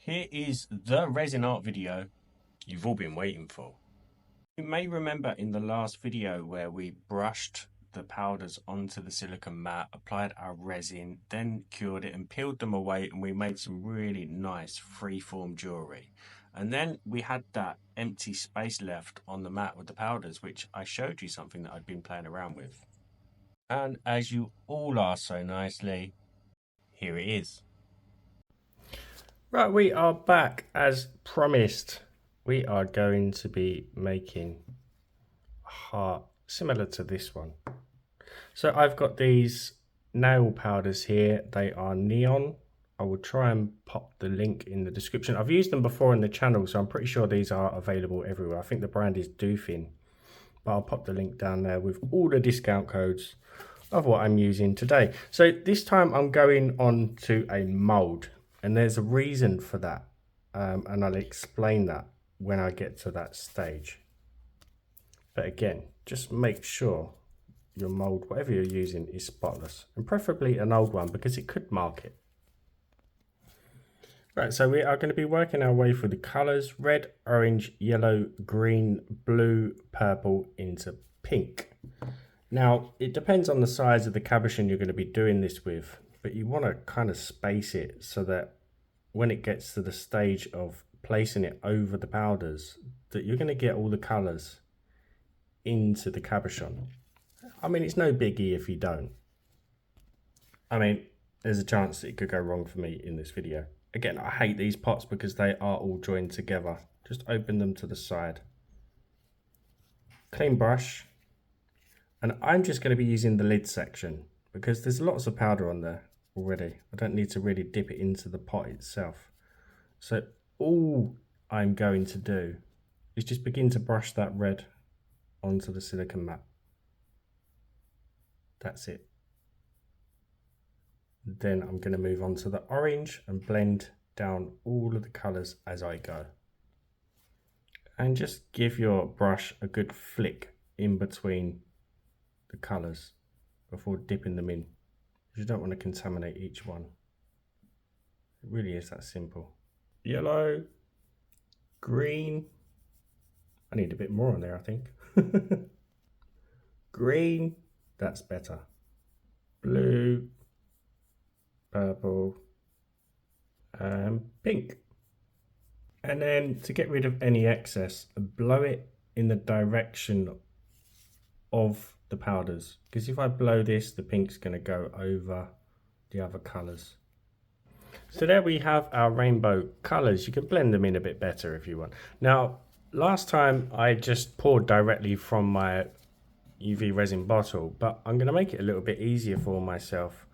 Here is the Resin Art video you've all been waiting for. You may remember in the last video where we brushed the powders onto the silicone mat, applied our resin, then cured it and peeled them away, and we made some really nice freeform jewellery. And then we had that empty space left on the mat with the powders, which I showed you something that I'd been playing around with. And as you all asked so nicely, here it is. Right, we are back as promised. We are going to be making a heart similar to this one. So I've got these nail powders here. They are neon. I will try and pop the link in the description. I've used them before in the channel, so I'm pretty sure these are available everywhere. I think the brand is Doofin, but I'll pop the link down there with all the discount codes of what I'm using today. So this time I'm going on to a mold. And there's a reason for that, and I'll explain that when I get to that stage. But again, just make sure your mold, whatever you're using, is spotless, and preferably an old one because it could mark it. Right, so we are going to be working our way through the colours: red, orange, yellow, green, blue, purple into pink. Now, it depends on the size of the cabochon you're going to be doing this with, but you want to kind of space it so that when it gets to the stage of placing it over the powders, that you're going to get all the colours into the cabochon. I mean, it's no biggie if you don't. I mean, there's a chance that it could go wrong for me in this video. Again, I hate these pots because they are all joined together. Just open them to the side. Clean brush. And I'm just going to be using the lid section because there's lots of powder on there already. I don't need to really dip it into the pot itself. So all I'm going to do is just begin to brush that red onto the silicone mat. That's it. Then I'm going to move on to the orange and blend down all of the colours as I go. And just give your brush a good flick in between the colours before dipping them in. You don't want to contaminate each one. It really is that simple. Yellow, green. I need a bit more on there, I think. Green, that's better. Blue, purple, and pink. And then to get rid of any excess, blow it in the direction of the powders, because if I blow this, the pink's going to go over the other colours. So there we have our rainbow colours. You can blend them in a bit better if you want. Now, last time I just poured directly from my UV resin bottle, but I'm going to make it a little bit easier for myself,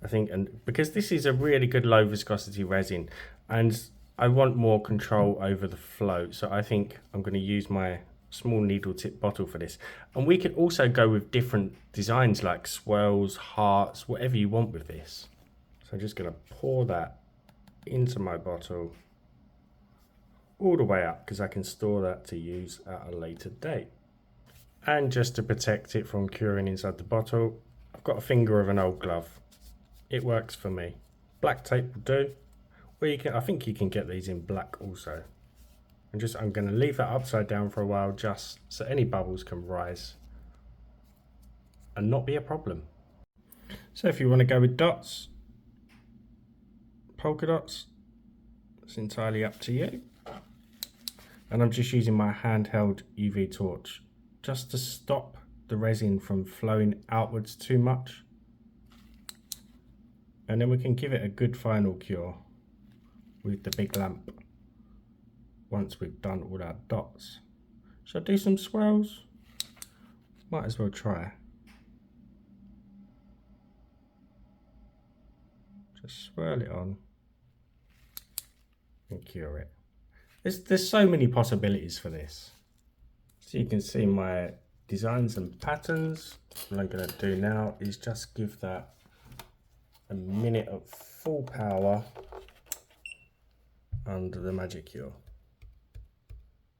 I think, and because this is a really good low viscosity resin and I want more control over the flow, so I think I'm going to use my small needle tip bottle for this. And we can also go with different designs like swirls, hearts, whatever you want with this. So I'm just going to pour that into my bottle all the way up because I can store that to use at a later date. And just to protect it from curing inside the bottle, I've got a finger of an old glove. It works for me. Black tape will do. Or you can, I think you can get these in black also. And I'm going to leave that upside down for a while just so any bubbles can rise and not be a problem. So if you want to go with dots, polka dots, it's entirely up to you. And I'm just using my handheld UV torch just to stop the resin from flowing outwards too much. And then we can give it a good final cure with the big lamp once we've done all our dots. Should I do some swirls? Might as well try. Just swirl it on and cure it. There's so many possibilities for this. So you can see my designs and patterns. What I'm going to do now is just give that a minute of full power under the MagicCure.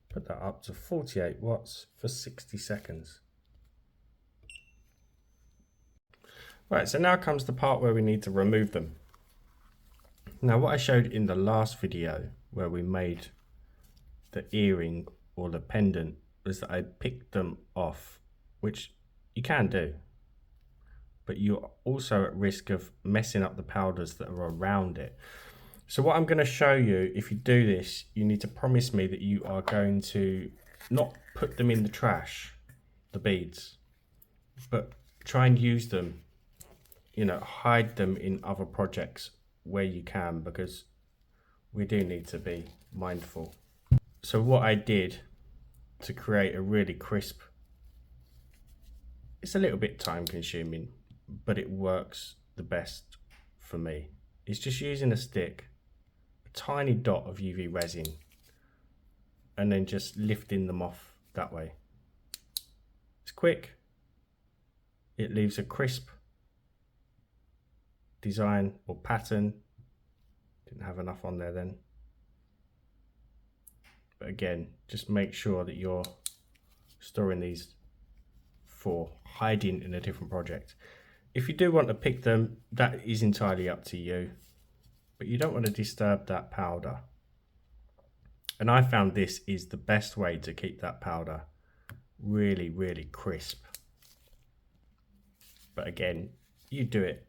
Put that up to 48 watts for 60 seconds. Right, so now comes the part where we need to remove them. Now what I showed in the last video where we made the earring or the pendant was that I picked them off, which you can do, but you're also at risk of messing up the powders that are around it. So what I'm going to show you, if you do this, you need to promise me that you are going to not put them in the trash, the beads, but try and use them, you know, hide them in other projects where you can, because we do need to be mindful. So what I did to create a really crisp, it's a little bit time consuming, but it works the best for me. It's just using a stick, a tiny dot of UV resin, and then just lifting them off that way. It's quick. It leaves a crisp design or pattern. Didn't have enough on there then. But again, just make sure that you're storing these for hiding in a different project. If you do want to pick them, that is entirely up to you, but you don't want to disturb that powder. And I found this is the best way to keep that powder really, really crisp. But again, you do it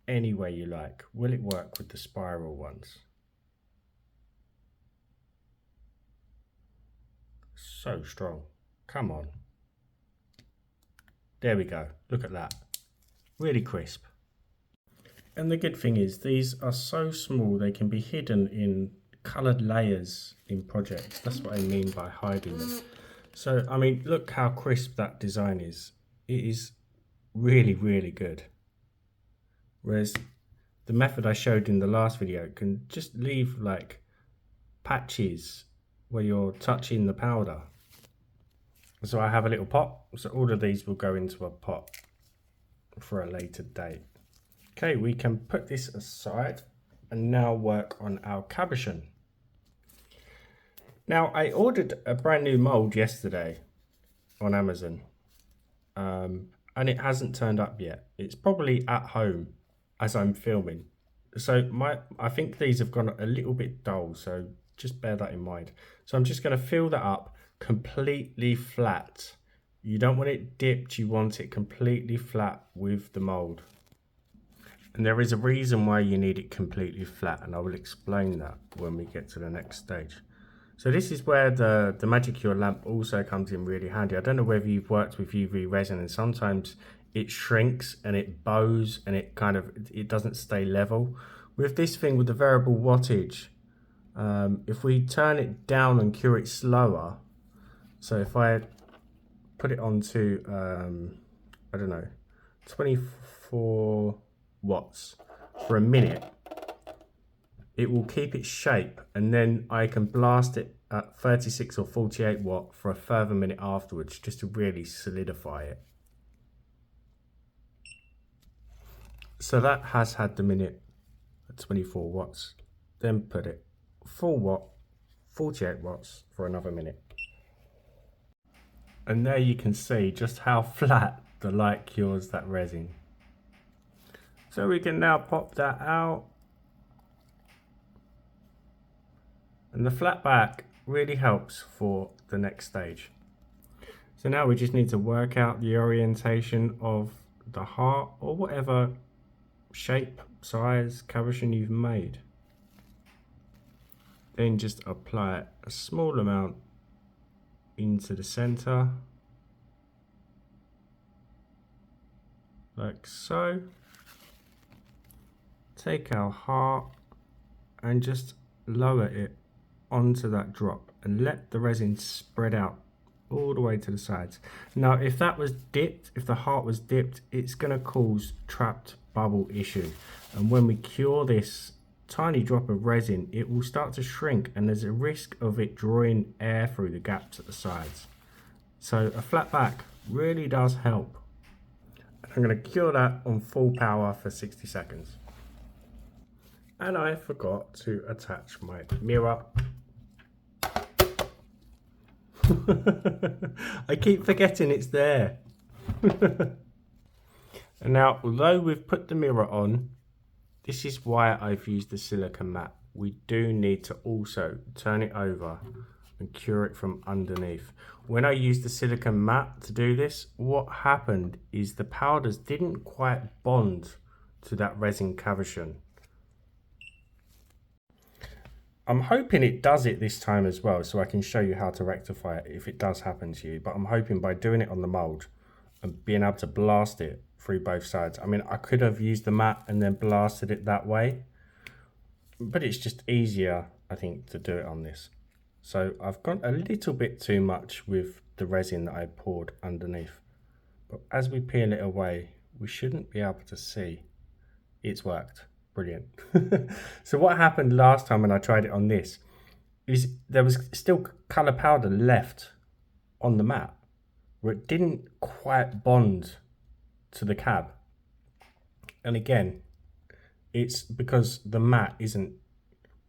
any way you like. Will it work with the spiral ones? So strong. Come on. There we go. Look at that. Really crisp. And the good thing is these are so small they can be hidden in coloured layers in projects. That's what I mean by hiding them. So I mean, look how crisp that design is. It is really, really good. Whereas the method I showed in the last video can just leave like patches where you're touching the powder. So I have a little pot, so all of these will go into a pot for a later date. Okay, we can put this aside and now work on our cabochon. Now I ordered a brand new mold yesterday on Amazon, and it hasn't turned up yet. It's probably at home as I'm filming. So I think these have gone a little bit dull, so just bear that in mind. So I'm just going to fill that up completely flat. You don't want it dipped, you want it completely flat with the mold. And there is a reason why you need it completely flat, and I will explain that when we get to the next stage. So this is where the MagicCure lamp also comes in really handy. I don't know whether you've worked with UV resin, and sometimes it shrinks and it bows and it doesn't stay level. With this thing, with the variable wattage, if we turn it down and cure it slower, so if I put it onto, I don't know, 24 watts for a minute, it will keep its shape, and then I can blast it at 36 or 48 watt for a further minute afterwards, just to really solidify it. So that has had the minute at 24 watts, then put it full watt, 48 watts for another minute. And there you can see just how flat the light cures that resin. So we can now pop that out. And the flat back really helps for the next stage. So now we just need to work out the orientation of the heart or whatever shape, size, cabochon you've made. Then just apply a small amount into the center, like so. Take our heart and just lower it onto that drop and let the resin spread out all the way to the sides. Now if that was dipped, if the heart was dipped, it's going to cause trapped bubble issue, and when we cure this tiny drop of resin, it will start to shrink, and there's a risk of it drawing air through the gaps at the sides. So a flat back really does help. I'm going to cure that on full power for 60 seconds. And I forgot to attach my mirror. I keep forgetting it's there. And now, although we've put the mirror on, This is why I've used the silicone mat. We do need to also turn it over and cure it from underneath. When I used the silicone mat to do this, what happened is the powders didn't quite bond to that resin cavitation. I'm hoping it does it this time as well, so I can show you how to rectify it if it does happen to you. But I'm hoping by doing it on the mold and being able to blast it through both sides. I mean, I could have used the mat and then blasted it that way, but it's just easier, I think, to do it on this. So I've got a little bit too much with the resin that I poured underneath. But as we peel it away, we shouldn't be able to see. It's worked. Brilliant. So what happened last time when I tried it on this is there was still colour powder left on the mat where it didn't quite bond to the cab. And again, it's because the mat isn't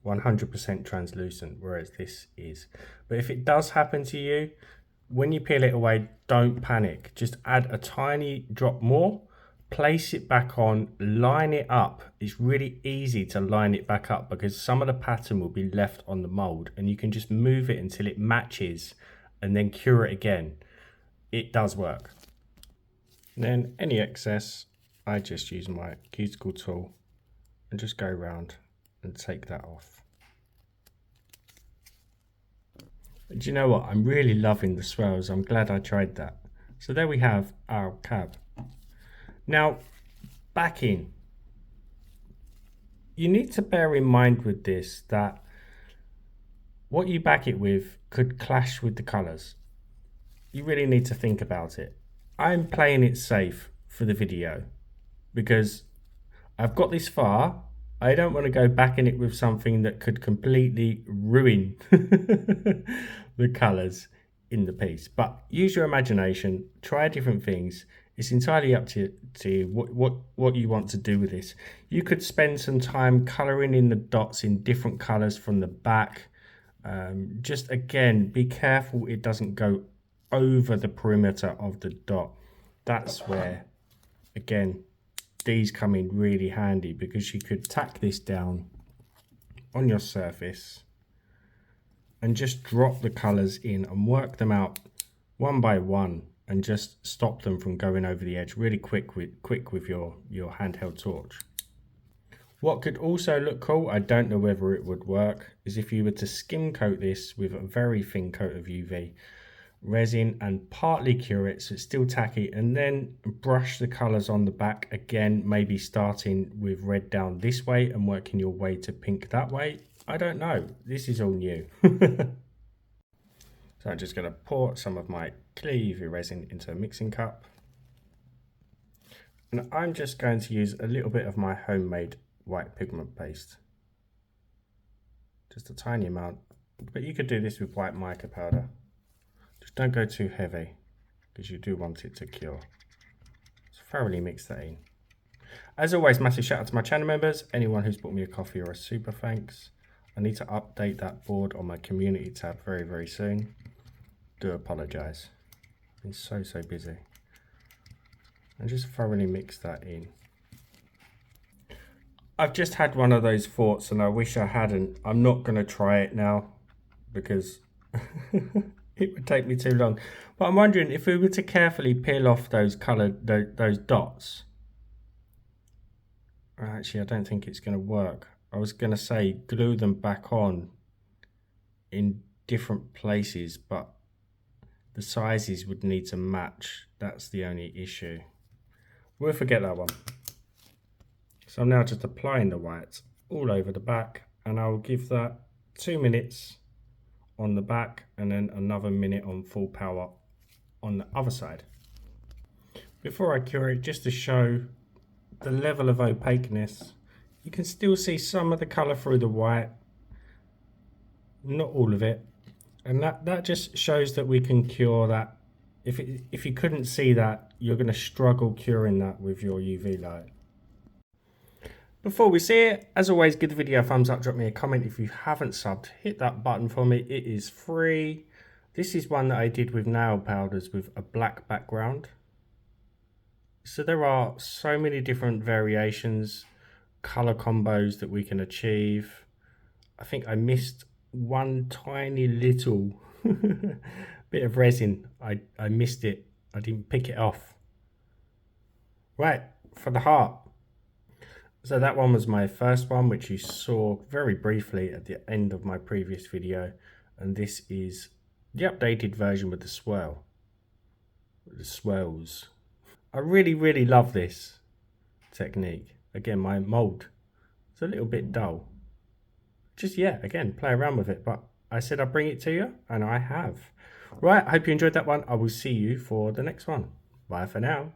100% translucent, whereas this is. But if it does happen to you, when you peel it away, don't panic. Just add a tiny drop more, place it back on, line it up. It's really easy to line it back up because some of the pattern will be left on the mold, and you can just move it until it matches and then cure it again. It does work. And then any excess, I just use my cuticle tool and just go around and take that off. But do you know what? I'm really loving the swirls. I'm glad I tried that. So there we have our cab. Now, backing. You need to bear in mind with this that what you back it with could clash with the colours. You really need to think about it. I'm playing it safe for the video because I've got this far. I don't want to go backing it with something that could completely ruin the colours in the piece. But use your imagination, try different things. It's entirely up to you what you want to do with this. You could spend some time colouring in the dots in different colours from the back. Just again, be careful it doesn't go over the perimeter of the dot. That's where, again, these come in really handy because you could tack this down on your surface and just drop the colours in and work them out one by one and just stop them from going over the edge really quick with your handheld torch. What could also look cool, I don't know whether it would work, is if you were to skim coat this with a very thin coat of UV resin and partly cure it so it's still tacky, and then brush the colours on the back again, maybe starting with red down this way and working your way to pink that way. I don't know, this is all new. So I'm just going to pour some of my clear UV resin into a mixing cup, and I'm just going to use a little bit of my homemade white pigment paste, just a tiny amount, but you could do this with white mica powder. Just don't go too heavy because you do want it to cure. So thoroughly mix that in. As always, massive shout out to my channel members, anyone who's bought me a coffee or a super thanks. I need to update that board on my community tab very soon. Do apologise. Been so busy. And just thoroughly mix that in. I've just had one of those thoughts and I wish I hadn't. I'm not going to try it now because it would take me too long. But I'm wondering if we were to carefully peel off those coloured, those dots. Actually, I don't think it's going to work. I was going to say glue them back on in different places, but the sizes would need to match. That's the only issue. We'll forget that one. So I'm now just applying the white all over the back, and I'll give that 2 minutes on the back and then another minute on full power on the other side. Before I cure it, just to show the level of opaqueness, you can still see some of the colour through the white, not all of it, and that just shows that we can cure that. If you couldn't see that, you're going to struggle curing that with your UV light. Before we see it, as always, give the video a thumbs up, drop me a comment. If you haven't subbed, hit that button for me, it is free. This is one that I did with nail powders with a black background. So there are so many different variations. color combos that we can achieve. I think I missed one tiny little bit of resin. I missed it. I didn't pick it off. Right, for the heart. So that one was my first one, which you saw very briefly at the end of my previous video. And this is the updated version with the swirl. The swirls. I really, really love this technique. Again, my mold is a little bit dull. Just, yeah, again, play around with it. But I said I'd bring it to you, and I have. Right, I hope you enjoyed that one. I will see you for the next one. Bye for now.